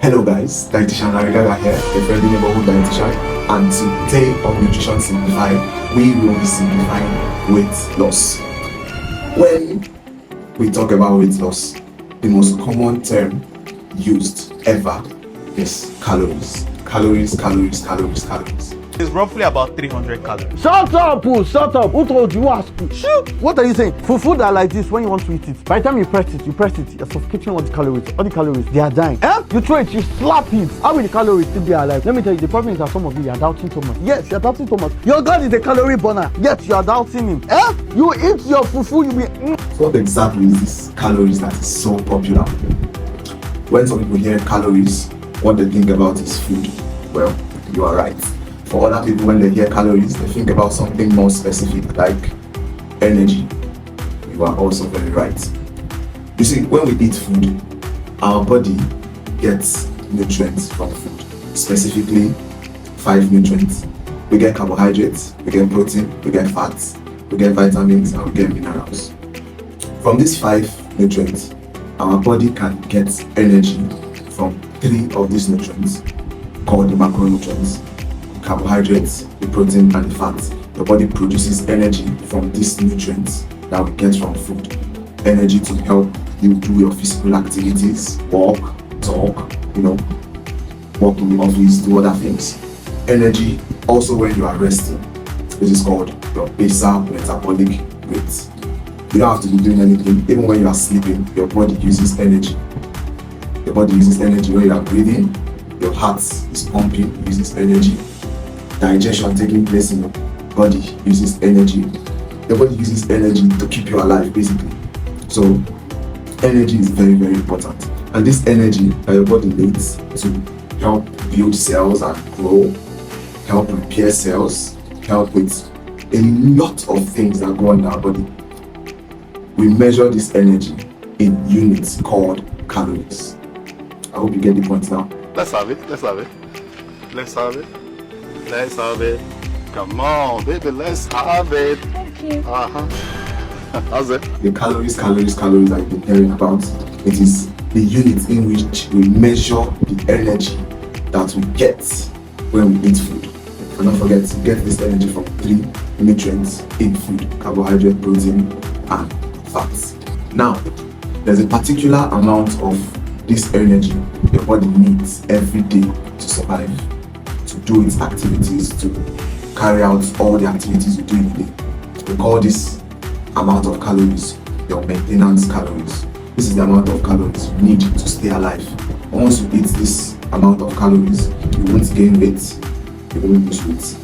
Hello guys, dietitian GAAGA here, a friendly neighborhood dietitian, and today on Nutrition Simplified, we will be simplifying weight loss. When we talk about weight loss, the most common term used ever is calories. Calories. It's roughly about 300 calories. Shut up! Who told you? Ask you. Shoot! What are you saying? For food that are like this, when you want to eat it, by the time you press it, you're suffocating all the calories, they are dying. You throw it, you slap it. How will the calories still be alive? Let me tell you, the problem is that some of you are doubting Thomas. Yes, you're doubting Thomas. Your God is a calorie burner, yet you are doubting him. You eat your fufu, you be... So what exactly is this calories that is so popular? When some people hear calories, what they think about is food. Well, you are right. For other people, when they hear calories, they think about something more specific, like energy. You are also very right. You see, when we eat food, our body gets nutrients from food, specifically 5 nutrients. We get carbohydrates, we get protein, we get fats, we get vitamins, and we get minerals. From these 5 nutrients, our body can get energy from 3 of these nutrients, called the macronutrients: carbohydrates, the protein, and the fats. Your body produces energy from these nutrients that we get from food. Energy to help you do your physical activities, walk, talk, work in the office, do other things. Energy also when you are resting, which is called your basal metabolic rate. You don't have to be doing anything. Even when you are sleeping, your body uses energy. Your body uses energy when you are breathing. Your heart is pumping, uses energy. Digestion taking place in your body uses energy. Your body uses energy to keep you alive, basically. So energy is very, very important. And this energy that your body needs to help build cells and grow, help repair cells, help with a lot of things that go on in our body. We measure this energy in units called calories. I hope you get the point now. Let's have it. Come on, baby, let's have it. Thank you. How's it? The calories that you've been hearing about, it is the unit in which we measure the energy that we get when we eat food. And don't forget to get this energy from 3 nutrients in food: carbohydrate, protein, and fats. Now, there's a particular amount of this energy your body needs every day to survive, to do its activities, to carry out all the activities you do in a day. We call this amount of calories your maintenance calories. This is the amount of calories you need to stay alive. Once you eat this amount of calories, you won't gain weight, you won't lose weight.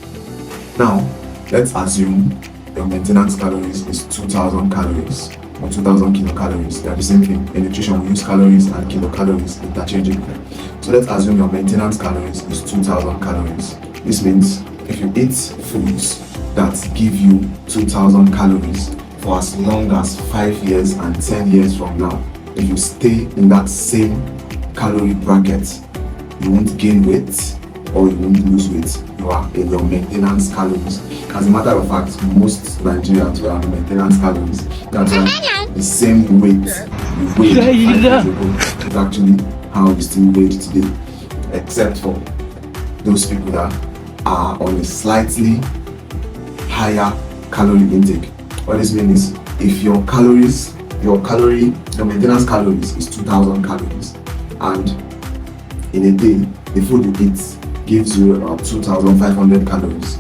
Now, let's assume your maintenance calories is 2000 calories or 2000 kilocalories. They are the same thing. In nutrition, we use calories and kilocalories interchangeably. So let's assume your maintenance calories is 2000 calories. This means if you eat foods that give you 2000 calories for as long as 5 years and 10 years from now, if you stay in that same calorie bracket, you won't gain weight or you won't lose weight. You are in your maintenance calories. As a matter of fact, most Nigerians were on maintenance calories. That's why the same weight you weighed 5 years ago is actually how you still weigh today, except for those people that are on a slightly higher calorie intake. What this means is if your maintenance calories is 2000 calories, and in a day the food you eat gives you about 2500 calories.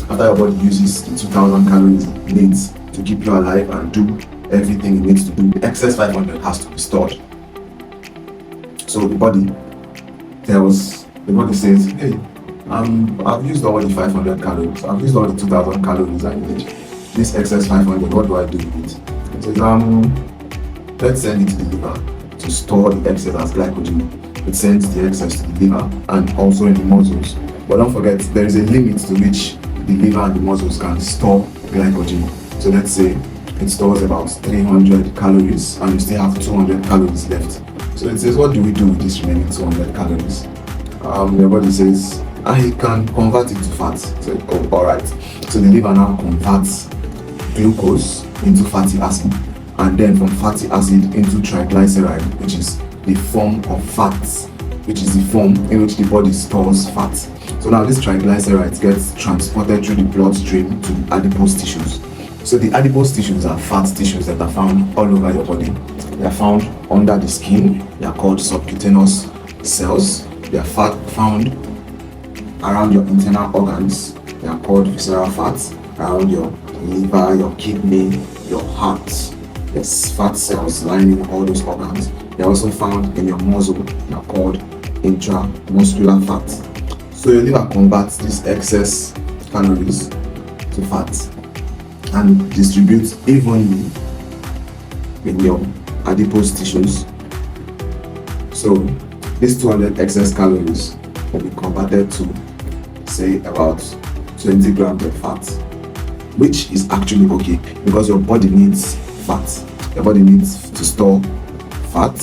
After your body uses the 2000 calories it needs to keep you alive and do everything it needs to do, the excess 500 has to be stored. So the body says, hey, I've used all the 500 calories, I've used all the 2000 calories I need. This excess 500, what do I do with it? It says, let's send it to the liver to store the excess as glycogen. It sends the excess to the liver and also in the muscles. But don't forget, there is a limit to which the liver and the muscles can store glycogen. So let's say it stores about 300 calories and you still have 200 calories left. So it says, what do we do with this remaining 200 calories? Your body says, I can convert it to fat. So, alright. So the liver now converts glucose into fatty acid, and then from fatty acid into triglyceride, which is the form of fats which is the form in which the body stores fat. So now this triglycerides gets transported through the bloodstream to adipose tissues. So the adipose tissues are fat tissues that are found all over your body. They are found under the skin. They are called subcutaneous cells. They are found around your internal organs. They are called visceral fats. Around your liver, your kidney, your heart. There's fat cells lining all those organs. They're also found in your muscle. They are called intramuscular fat. So your liver converts these excess calories to fat and distributes evenly in your adipose tissues. So these 200 excess calories will be converted to, say, about 20 grams of fat, which is actually okay because your body needs fat. Your body needs to store fat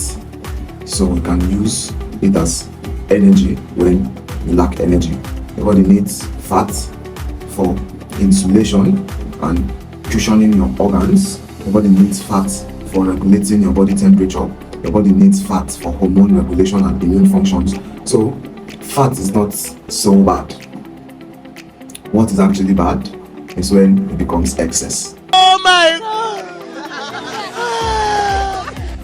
so we can use it as energy when you lack energy. Your body needs fat for insulation and cushioning your organs. Your body needs fat for regulating your body temperature. Your body needs fat for hormone regulation and immune functions. So fat is not so bad. What is actually bad is when it becomes excess. Oh my God!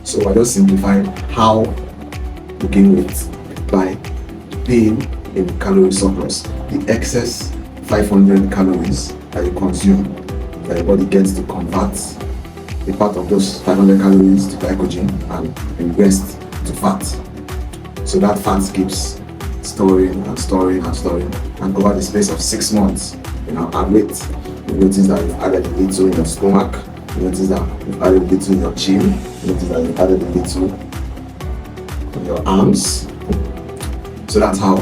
So I just simplified how to gain weight by being in calorie surplus. The excess 500 calories that you consume, that your body gets to convert a part of those 500 calories to glycogen and the rest to fat. So that fat keeps storing and storing and storing, and over the space of 6 months, add weight. You notice that you've added a little in your stomach. You notice that you've added a little in your chin. You notice that you've added a little in your arms. So that's how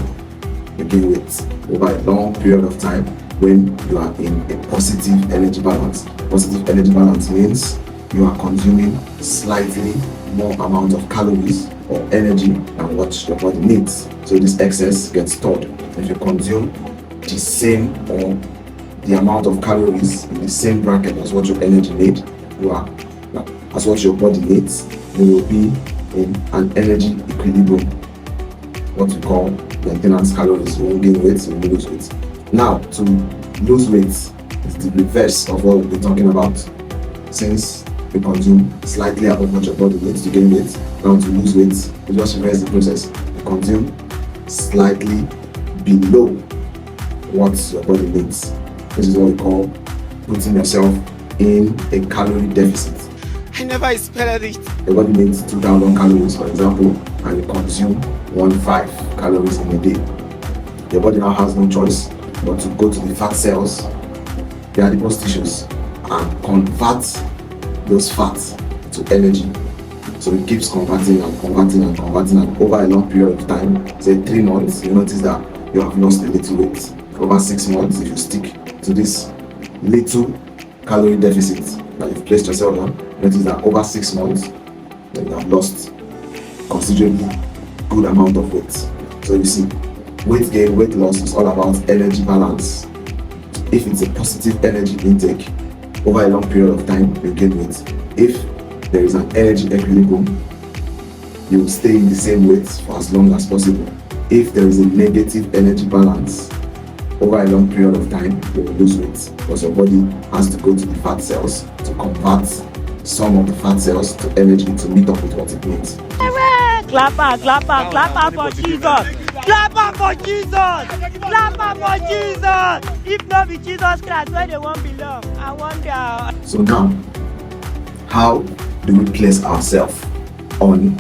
you gain weight over a long period of time when you are in a positive energy balance. Positive energy balance means you are consuming slightly more amount of calories or energy than what your body needs. So this excess gets stored. If you consume the same or the amount of calories in the same bracket as what your energy needs, as what your body needs, you will be in an energy equilibrium, what we call maintenance calories. You won't gain weight, you will lose weight. Now, to lose weight is the reverse of what we've been talking about. Since you consume slightly above what your body needs to gain weight, now to lose weight, you just reverse the process. You consume slightly below what your body needs. This is what we call putting yourself in a calorie deficit. I never expected it. Your body needs 2,000 calories, for example, and you consume 1.5 calories in a day. Your body now has no choice but to go to the fat cells, the adipose tissues, and convert those fats to energy. So it keeps converting and converting and converting, and over a long period of time, say 3 months, you notice that you have lost a little weight. Over 6 months, if you stick to this little calorie deficit that you've placed yourself on, notice that over 6 months, you have lost considerably good amount of weight. So you see, weight gain, weight loss is all about energy balance. If it's a positive energy intake, over a long period of time, you gain weight. If there is an energy equilibrium, you will stay in the same weight for as long as possible. If there is a negative energy balance, over a long period of time, you will lose weight because your body has to go to the fat cells to convert some of the fat cells to energy to meet up with what it needs. Clap for Jesus! Clap for Jesus! Clap for Jesus! If not be Jesus Christ, where they won't belong? I wonder. So now, how do we place ourselves on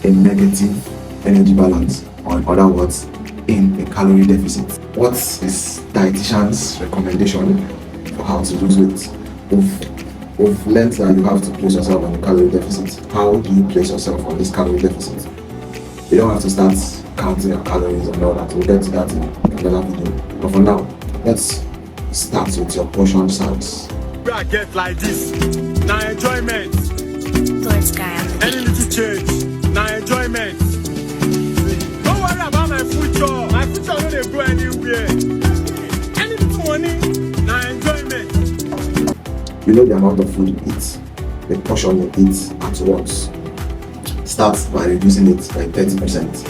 a negative energy balance, or in other words, in a calorie deficit? What is dietitian's recommendation for how to lose weight? We've learned that you have to place yourself on a calorie deficit. How do you place yourself on this calorie deficit? You don't have to start counting your calories and all that. We'll get to that in another video. But for now, let's start with your portion size. I get like this. Now enjoyment. Towards GAAGA. Any little change. Now enjoyment. Don't worry about my future. My future no dey go anywhere. Any little money. Now enjoyment. You know the amount of food you eat, the portion you eat at once. Start by reducing it by 30%.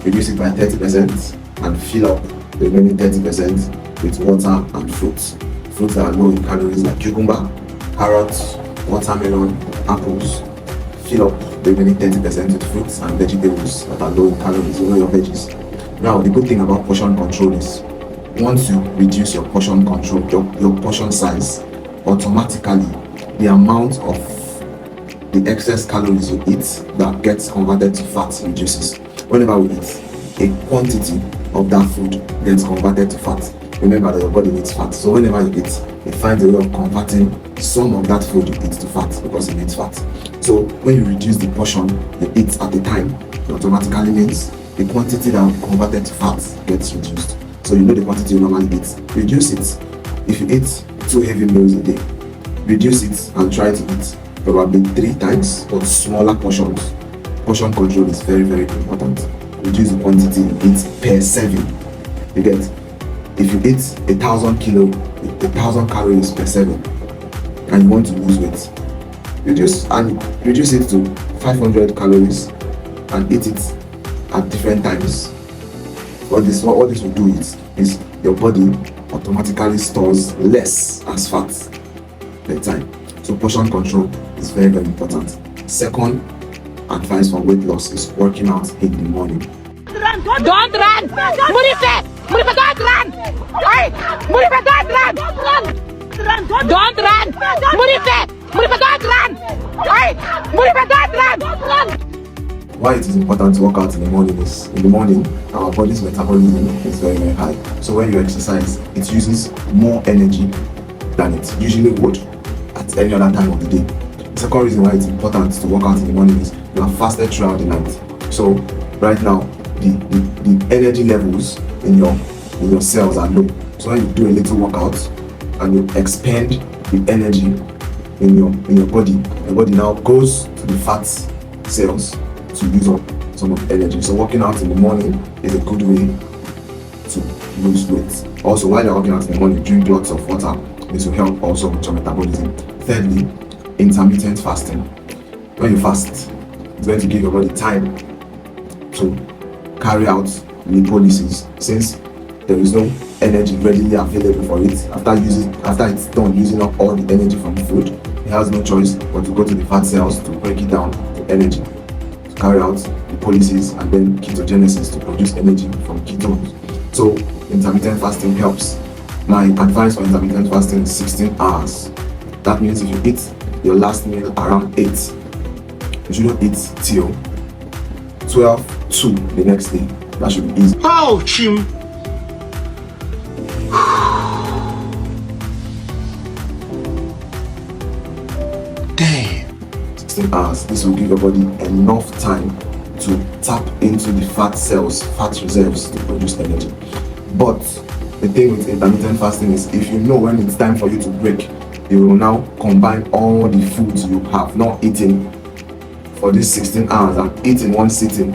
reduce it by 30% and fill up the remaining 30% with water and fruits. Fruits that are low in calories like cucumber, carrots, watermelon, apples. Fill up the remaining 30% with fruits and vegetables that are low in calories, your veggies. Now, the good thing about portion control is once you reduce your portion control, your portion size, automatically the amount of the excess calories you eat that gets converted to fat reduces. Whenever we eat, a quantity of that food gets converted to fat. Remember that your body needs fat. So whenever you eat, it finds a way of converting some of that food you eat to fat because it needs fat. So when you reduce the portion you eat at a time, it automatically means the quantity that will be converted to fat gets reduced. So you know the quantity you normally eat. Reduce it. If you eat 2 heavy meals a day, reduce it and try to eat probably 3 times but smaller portions. Portion control is very, very important. Reduce the quantity you eat per serving. You get? If you eat 1,000 calories per serving and you want to lose weight, reduce it to 500 calories and eat it at different times. What this will do is your body automatically stores less as fat per time. So portion control is very, very important. Second advice for weight loss is working out in the morning. Don't run! Murife! Murife, don't run! Hey! Murife, don't run! Don't run! Murife! Murife, don't run! Hey! Murife, don't run! Why it is important to work out in the morning is, in the morning, our body's metabolism is very, very high. So when you exercise, it uses more energy than it usually would at any other time of the day. The second reason why it's important to work out in the morning is you are fasted throughout the night. So right now, the energy levels in your cells are low. So when you do a little workout and you expend the energy in your body, your body now goes to the fat cells to use up some of the energy. So working out in the morning is a good way to lose weight. Also, while you're working out in the morning, drink lots of water. This will help also with your metabolism. Thirdly, intermittent fasting. When you fast, it's going to give your body time to carry out lipolysis, since there is no energy readily available for it. After it's done using up all the energy from the food, it has no choice but to go to the fat cells to break it down to energy, to carry out lipolysis and then ketogenesis to produce energy from ketones. So intermittent fasting helps. My advice for intermittent fasting is 16 hours. That means if you eat your last meal around 8, you shouldn't eat till 12:2 the next day. That should be easy. Ouch! Damn. 16 hours. This will give your body enough time to tap into the fat cells, fat reserves to produce energy. But the thing with intermittent fasting is if you know when it's time for you to break, you will now combine all the foods you have not eaten for these 16 hours and eat in one sitting.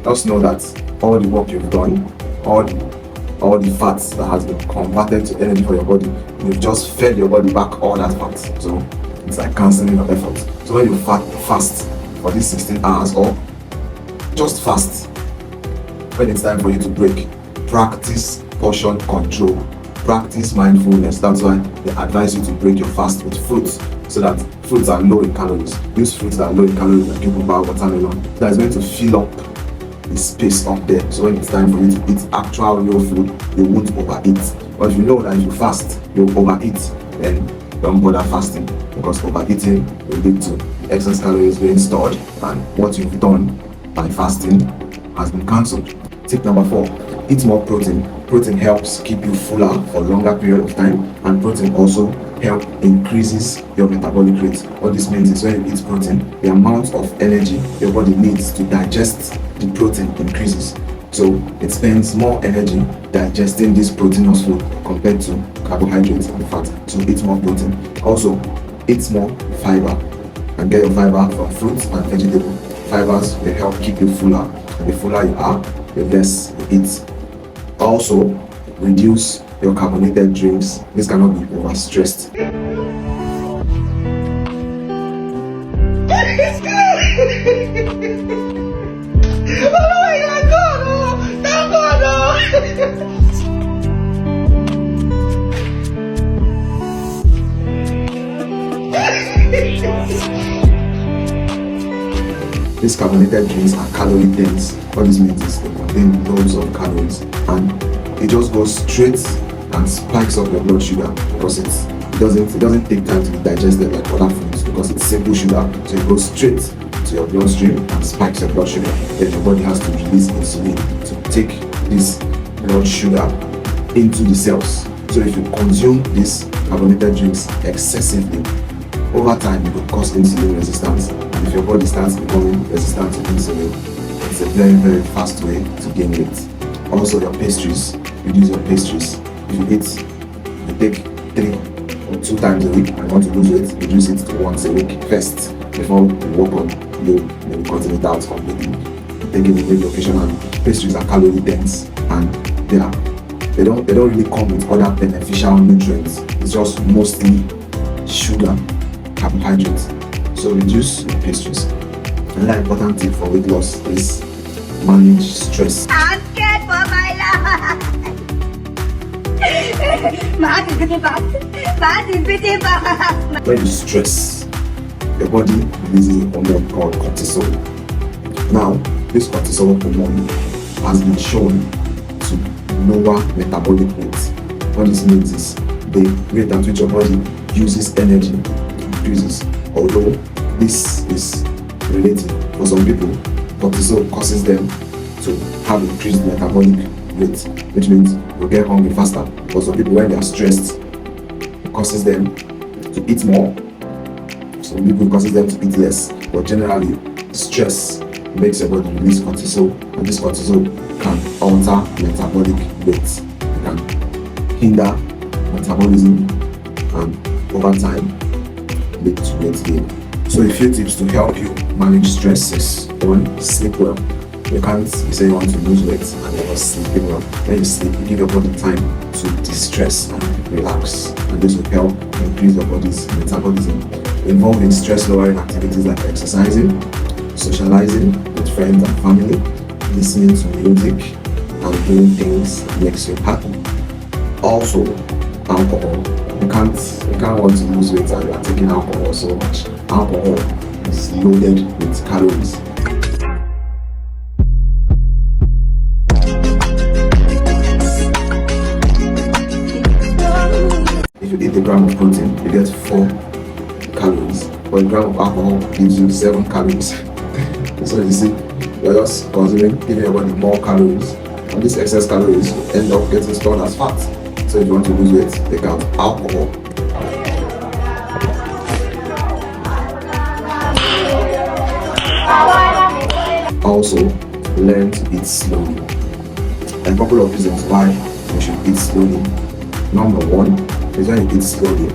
Just know that all the work you've done, all the fats that has been converted to energy for your body, you've just fed your body back all that fat. So it's like cancelling your efforts. So when you fast for these 16 hours or just fast, when it's time for you to break, practice portion control, practice mindfulness. That's why they advise you to break your fast with fruits, so that fruits are low in calories. Use fruits that are low in calories like cucumber, watermelon. That is going to fill up the space up there. So when it's time for you to eat actual real food, you won't overeat. But if you know that if you fast, you'll overeat, then don't bother fasting, because overeating will lead to excess calories being stored, and what you've done by fasting has been cancelled. Tip number 4, eat more protein. Protein helps keep you fuller for a longer period of time, and protein also increases your metabolic rate. What this means is when you eat protein, the amount of energy your body needs to digest the protein increases. So it spends more energy digesting this proteinous food compared to carbohydrates and fat. So eat more protein. Also, eat more fiber, and get your fiber from fruits and vegetables. Fibers will help keep you fuller, and the fuller you are, the less you eat. Also, reduce your carbonated drinks. This cannot be overstressed. These carbonated drinks are calorie dense. What this means is they contain loads of calories, and it just goes straight and spikes up your blood sugar because it doesn't take time to be digested like other foods because it's simple sugar. So it goes straight to your bloodstream and spikes your blood sugar. Then your body has to release insulin to take this blood sugar into the cells. So if you consume these carbonated drinks excessively, over time it will cause insulin resistance. And if your body starts becoming resistant to insulin, it's a very, very fast way to gain weight. Also your pastries, reduce your pastries. If you take 3 or 2 times a week and want to lose weight, reduce it to once a week first before you work on you maybe cutting it out completely. Taking a big location, and pastries are calorie dense and they don't really come with other beneficial nutrients. It's just mostly sugar, carbohydrates. So reduce your pastries. Another important tip for weight loss is manage stress. I'm scared for my life. When you stress, your body releases a hormone called cortisol. Now, this cortisol hormone has been shown to lower metabolic rate. What this means is the rate at which your body uses energy increases. Although this is relative, for some people, cortisol causes them to have increased metabolic rate, which means you get hungry faster. For some people, when they are stressed, it causes them to eat more. Some people, it causes them to eat less. But generally, stress makes your body release cortisol, and this cortisol can alter metabolic rate. It can hinder metabolism and over time lead to weight gain. So a few tips to help you manage stress is: 1, sleep well. You can't say you want to lose weight and you're not sleeping well. When you sleep, you give your body time to de-stress and relax, and this will help increase your body's metabolism. Involved in stress-lowering activities like exercising, socializing with friends and family, listening to music, and doing things that makes you happy. Also, alcohol. You can't want to lose weight and you are taking alcohol so much. Alcohol is loaded with calories. If you eat a gram of protein, you get 4 calories, but a gram of alcohol gives you 7 calories. So you see, you're just consuming, giving your body more calories, and these excess calories will end up getting stored as fat. So if you want to lose weight, take out alcohol. Also, learn to eat slowly. A couple of reasons why you should eat slowly. Number 1 is when you eat slowly,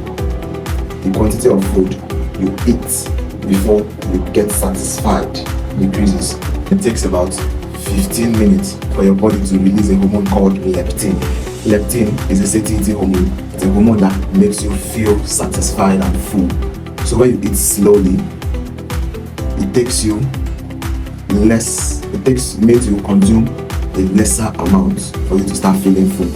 the quantity of food you eat before you get satisfied decreases. It takes about 15 minutes for your body to release a hormone called leptin. Leptin is a satiety hormone. It's a hormone that makes you feel satisfied and full. So when you eat slowly, it makes you consume a lesser amount for you to start feeling full.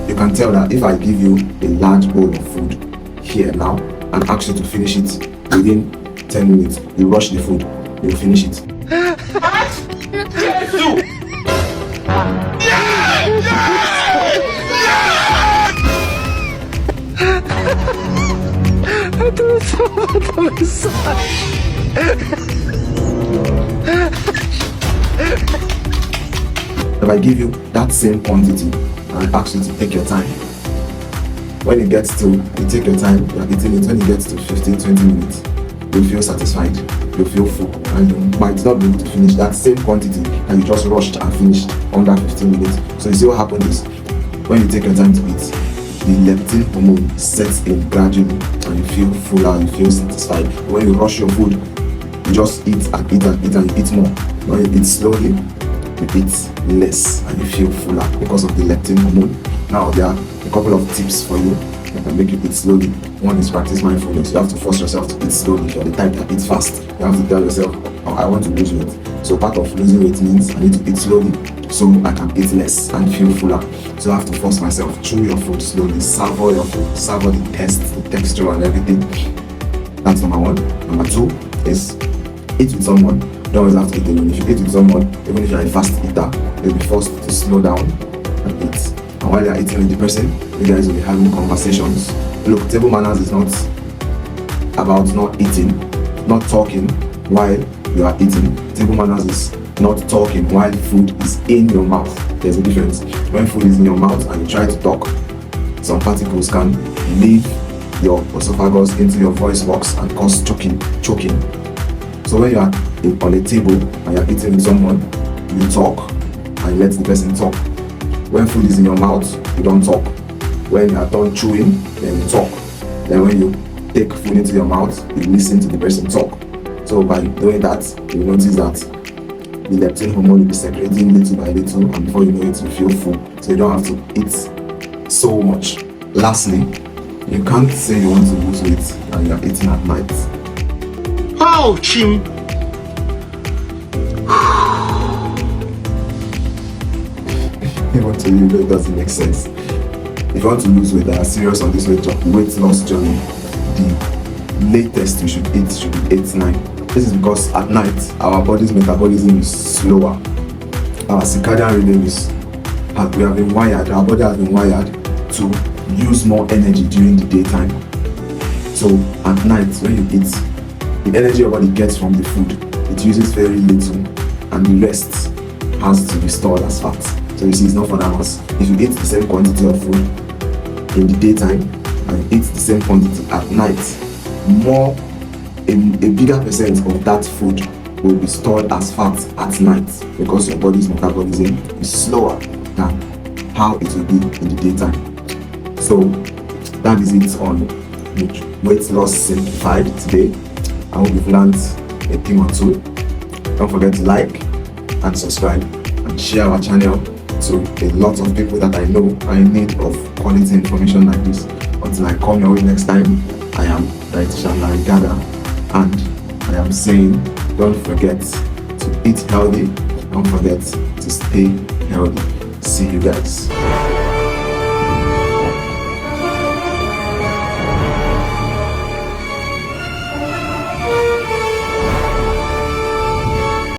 You can tell that if I give you a large bowl of food here now and ask you to finish it within 10 minutes, you rush the food, you'll finish it. If I give you that same quantity and ask you to take your time, when it gets to, you take your time, you are eating it, when it gets to 15-20 minutes, you'll feel satisfied, you'll feel full, and you might not be able to finish that same quantity that you just rushed and finished under 15 minutes. So you see what happens is, when you take your time to eat, the leptin hormone sets in gradually and you feel fuller, you feel satisfied. When you rush your food, you just eat and eat and eat and you eat more. When you eat slowly, you eat less and you feel fuller because of the leptin hormone. Now there are a a couple of tips for you that can make you eat slowly. One is practice mindfulness. You have to force yourself to eat slowly. If you're the type that eats fast, you have to tell yourself, oh, I want to lose weight. So part of losing weight means I need to eat slowly so I can eat less and feel fuller. So I have to force myself. Chew your food slowly, savor your food, savor the taste, the texture and everything. That's number one. Number two is eat with someone. You don't always have to eat alone. If you eat with someone, even if you're a fast eater, you'll be forced to slow down and eat. And while you're eating with the person, you guys will be having conversations. Look, table manners is not about not eating, not talking while you are eating. Table manners is not talking while food is in your mouth. There's a difference. When food is in your mouth and you try to talk, some particles can leave your esophagus into your voice box and cause choking. So when you are on a table and you're eating with someone, you talk and you let the person talk. When food is in your mouth, you don't talk. When you are done chewing, then you talk. Then when you take food into your mouth, you listen to the person talk. So by doing that, you notice that the leptin hormone will be secreting little by little, and before you know it, you feel full. So you don't have to eat so much. Lastly, you can't say you want to lose weight and you're eating at night. Ouchie! Even to you, that doesn't make sense. If you want to lose weight and are serious on this weight loss journey, the latest you should eat should be 8-9. This is because at night our body's metabolism is slower. Our circadian rhythm our body has been wired to use more energy during the daytime. So at night when you eat, the energy your body gets from the food, it uses very little, and the rest has to be stored as fat. So you see, it's not for that much. If you eat the same quantity of food in the daytime and eat the same quantity at night, a bigger percent of that food will be stored as fat at night because your body's metabolism is slower than how it will be in the daytime. So that is it on weight loss simplified today. I hope you've learned a thing or two. Don't forget to like and subscribe and share our channel to a lot of people that I know are in need of quality information like this. Until I come your way next time, I am GAAGA, and I am saying, don't forget to eat healthy, don't forget to stay healthy. See you guys.